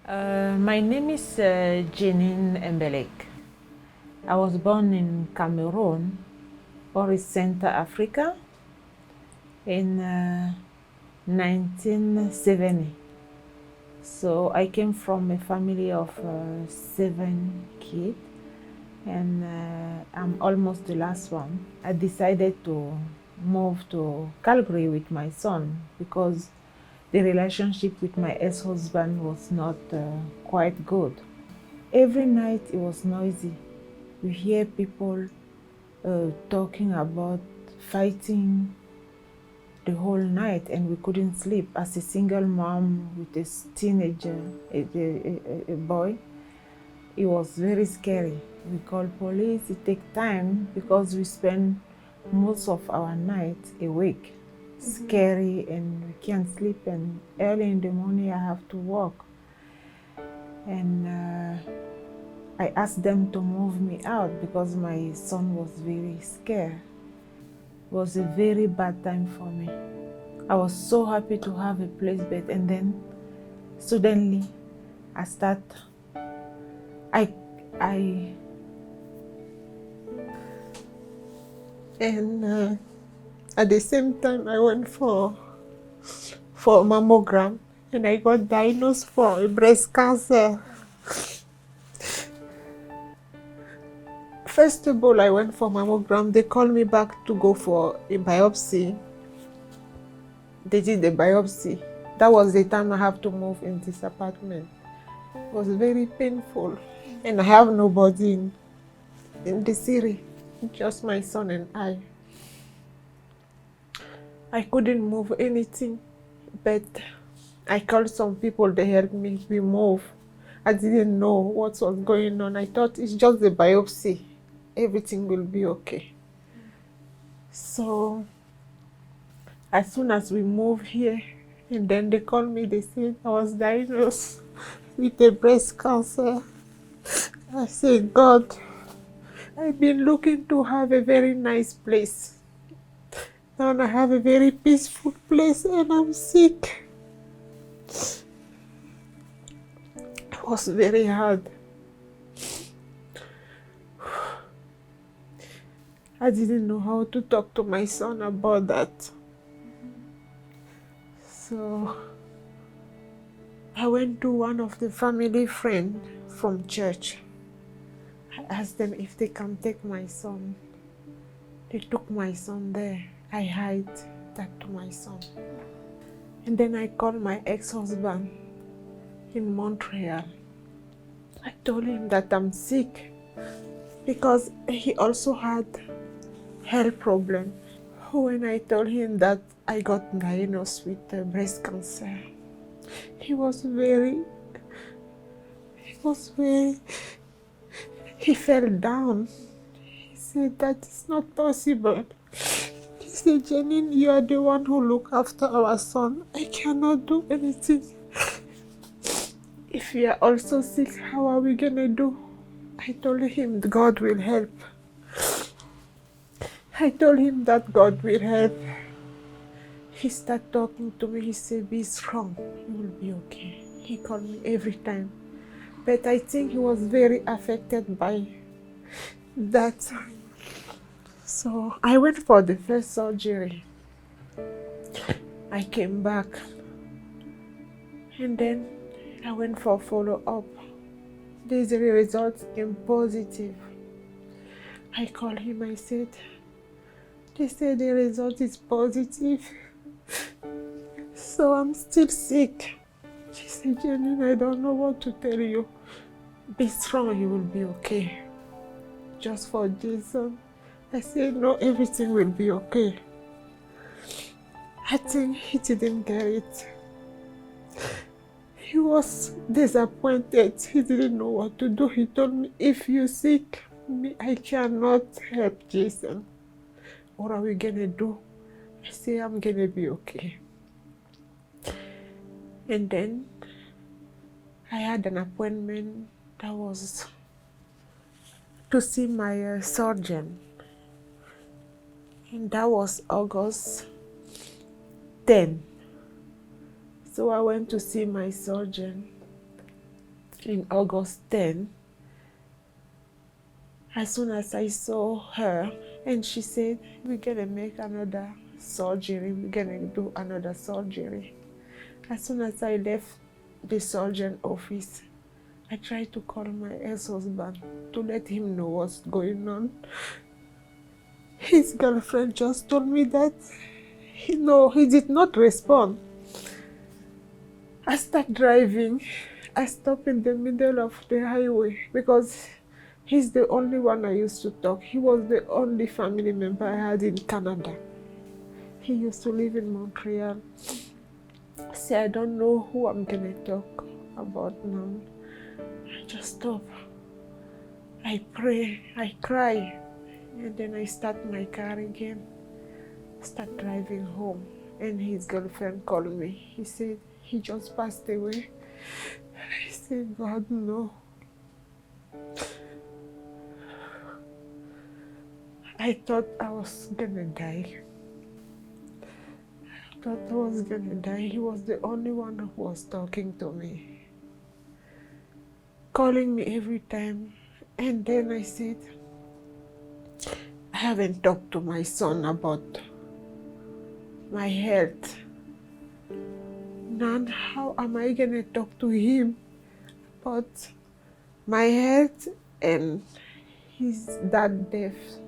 My name is Jeanine. I was born in Cameroon, or in Central Africa, in 1970. So I came from a family of 7 kids, and I'm almost the last one. I decided to move to Calgary with my son because the relationship with my ex-husband was not quite good. Every night it was noisy. You hear people talking about fighting the whole night, and we couldn't sleep. As a single mom with a teenager, a boy, it was very scary. We called police. It takes time because we spend most of our night awake. Scary, and we can't sleep, and early in the morning I have to work. And I asked them to move me out because my son was very scared. It was a very bad time for me. I was so happy to have a place bed, and then suddenly and at the same time I went for a mammogram, and I got diagnosed for a breast cancer. First of all, I went for mammogram. They called me back to go for a biopsy. They did the biopsy. That was the time I have to move in this apartment. It was very painful, and I have nobody in the city, just my son and I. I couldn't move anything, but I called some people. They helped me move. I didn't know what was going on. I thought it's just the biopsy. Everything will be okay. So as soon as we moved here, and then they called me, they said I was diagnosed with a breast cancer. I said, God, I've been looking to have a very nice place. Now I have a very peaceful place, and I'm sick. It was very hard. I didn't know how to talk to my son about that. So I went to one of the family friends from church. I asked them if they can take my son. They took my son there. I hid that to my son. And then I called my ex-husband in Montreal. I told him that I'm sick because he also had health problem. When I told him that I got diagnosed with breast cancer, he fell down. He said that it's not possible. He said, Jeanine, you are the one who look after our son. I cannot do anything. If you are also sick, how are we gonna do? I told him God will help. I told him that God will help. He started talking to me. He said, be strong, you will be okay. He called me every time. But I think he was very affected by that. So I went for the first surgery. I came back. And then I went for follow-up. There's a result in positive. I called him. I said, they said the result is positive. So I'm still sick. She said, Jeanine, I don't know what to tell you. Be strong, you will be okay. Just for Jesus. I said, no, everything will be okay. I think he didn't get it. He was disappointed. He didn't know what to do. He told me, if you're sick, I cannot help Jason. What are we gonna do? I say, I'm gonna be okay. And then I had an appointment that was to see my surgeon. And that was August 10. So I went to see my surgeon. in August 10, as soon as I saw her, and she said, we're gonna make another surgery, we're gonna do another surgery. As soon as I left the surgeon office, I tried to call my ex-husband to let him know what's going on. His girlfriend just told me that he did not respond. I start driving. I stop in the middle of the highway because he's the only one I used to talk. He was the only family member I had in Canada. He used to live in Montreal. See, I don't know who I'm gonna talk about now. I just stop. I pray, I cry, and then I start my car again. Start driving home, and his girlfriend called me. He said he just passed away. I said, God, no. I thought I was gonna die. I thought I was gonna die. He was the only one who was talking to me, calling me every time. And then I said, I haven't talked to my son about my health. Nan, how am I gonna talk to him about my health and his dad death?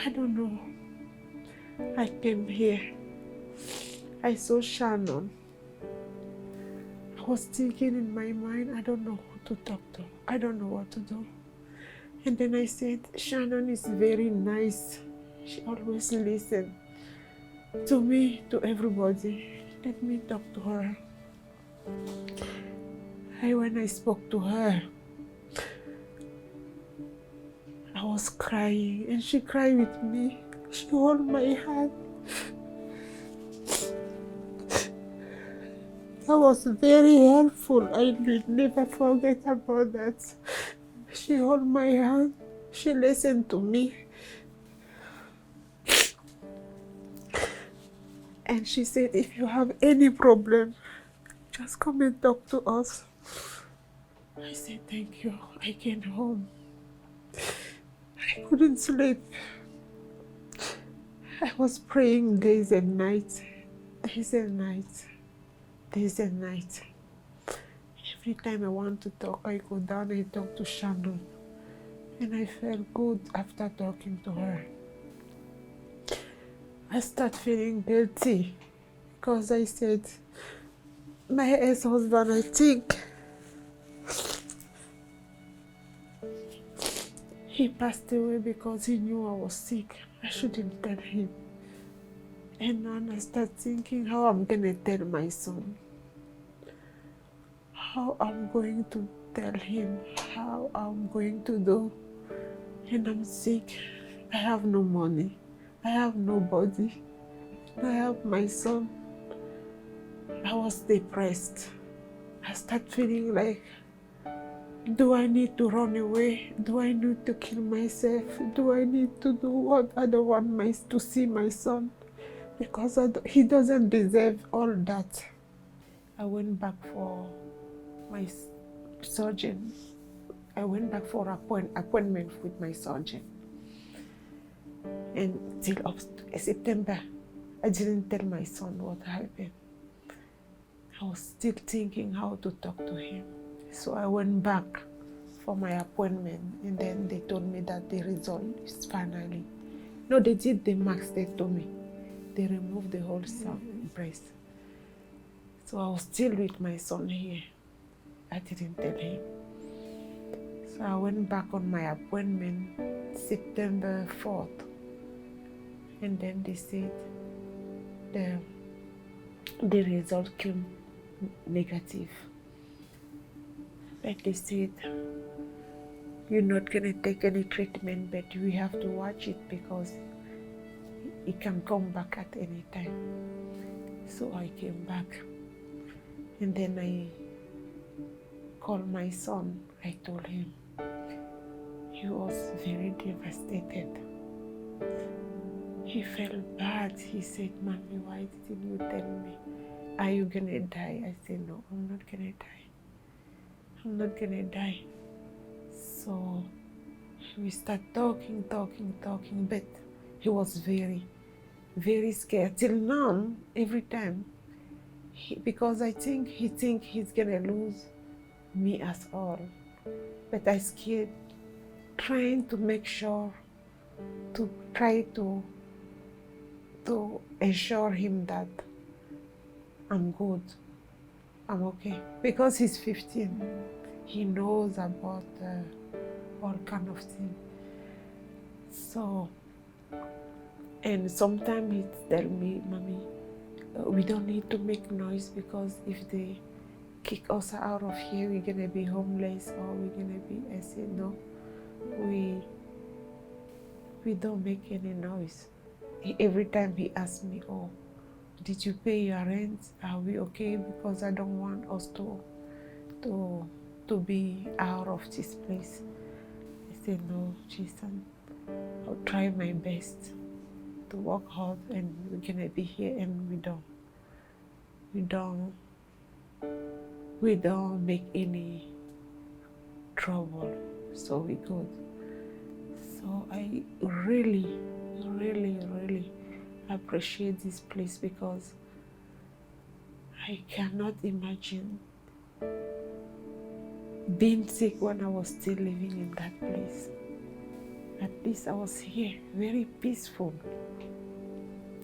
I don't know. I came here. I saw Shannon. I was thinking in my mind, I don't know who to talk to. I don't know what to do. And then I said, Shannon is very nice. She always listens to me, to everybody. Let me talk to her. When I spoke to her, I was crying and she cried with me. She held my hand. That was very helpful. I will never forget about that. She held my hand. She listened to me. And she said, if you have any problem, just come and talk to us. I said, thank you. I came home. I couldn't sleep. I was praying days and nights, days and nights, days and nights. Every time I want to talk, I go down and talk to Shannon. And I felt good after talking to her. I start feeling guilty because I said, my ex-husband, I think, he passed away because he knew I was sick. I shouldn't tell him. And then I start thinking how I'm gonna tell my son. How I'm going to tell him, how I'm going to do. And I'm sick. I have no money. I have nobody. I have my son. I was depressed. I start feeling like, do I need to run away? Do I need to kill myself? Do I need to do what? I don't want to see my son because he doesn't deserve all that. I went back for my surgeon. I went back for appointment with my surgeon. And till September, I didn't tell my son what happened. I was still thinking how to talk to him. So I went back for my appointment, and then they told me that the result is finally. No, they did the max, they told me. They removed the whole breast. So I was still with my son here. I didn't tell him. So I went back on my appointment September 4th. And then they said the result came negative. But they said, you're not gonna take any treatment, but we have to watch it because it can come back at any time. So I came back. And then I called my son. I told him. He was very devastated. He felt bad. He said, Mommy, why didn't you tell me? Are you gonna die? I said, no, I'm not gonna die. I'm not gonna die. So we start talking, but he was very, very scared. Till now, every time, because I think he's gonna lose me as all. But I scared, trying to make sure, to try to assure him that I'm good, I'm okay. Because he's 15, he knows about all kind of things. So, and sometimes he tell me, Mommy, we don't need to make noise, because if they kick us out of here, we're gonna be homeless, or we're gonna be. I said, no, we don't make any noise. Every time he asks me, oh, did you pay your rent? Are we okay? Because I don't want us to be out of this place. I said, no, Jason, I'll try my best to work hard, and we're gonna be here, and we don't make any trouble, so we good. So I really, really, really appreciate this place, because I cannot imagine being sick when I was still living in that place. At least I was here, very peaceful,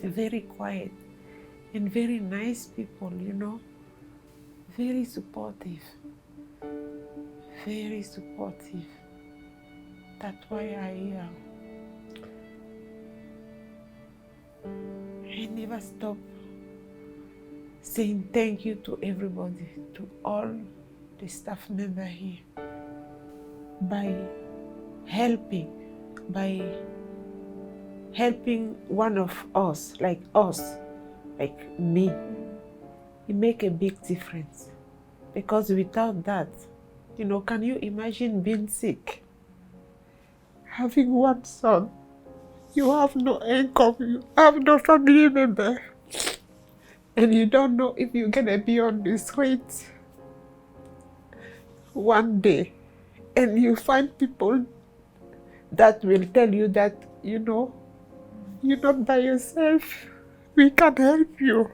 very quiet, and very nice people, you know, very supportive, very supportive. That's why I never stop saying thank you to everybody, to all the staff members here, by helping one of us, like me. It make a big difference, because without that, you know, can you imagine being sick, having one son, you have no income, you have no family member, and you don't know if you're gonna be on the street one day, and you find people that will tell you that, you know, you're not by yourself, we can help you,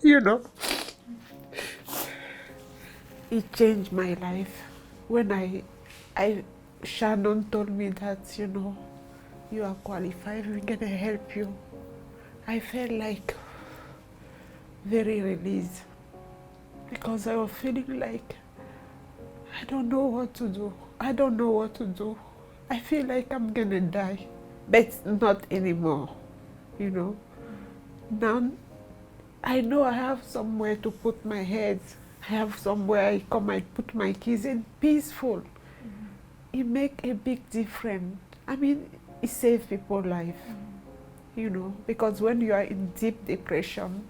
you know. It changed my life when Shannon told me that, you know, you are qualified, we're gonna help you. I felt like very released, because I was feeling like I don't know what to do. I don't know what to do. I feel like I'm gonna die, but not anymore, you know. Now I know I have somewhere to put my head. I have somewhere I come and put my keys in, peaceful. It make a big difference. I mean, it saves people's life, you know, because when you are in deep depression,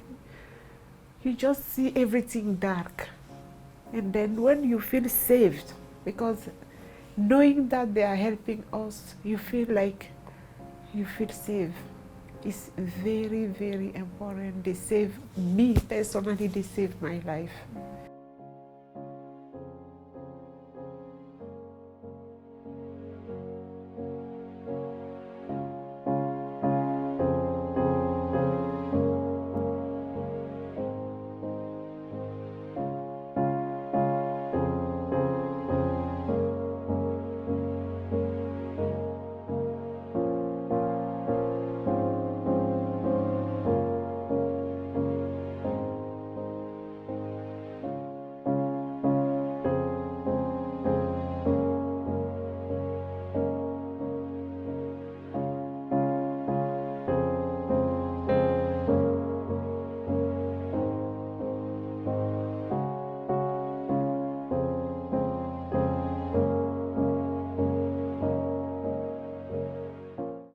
you just see everything dark. And then when you feel saved, because knowing that they are helping us, you feel like you feel safe. It's very, very important. They save me personally, they saved my life.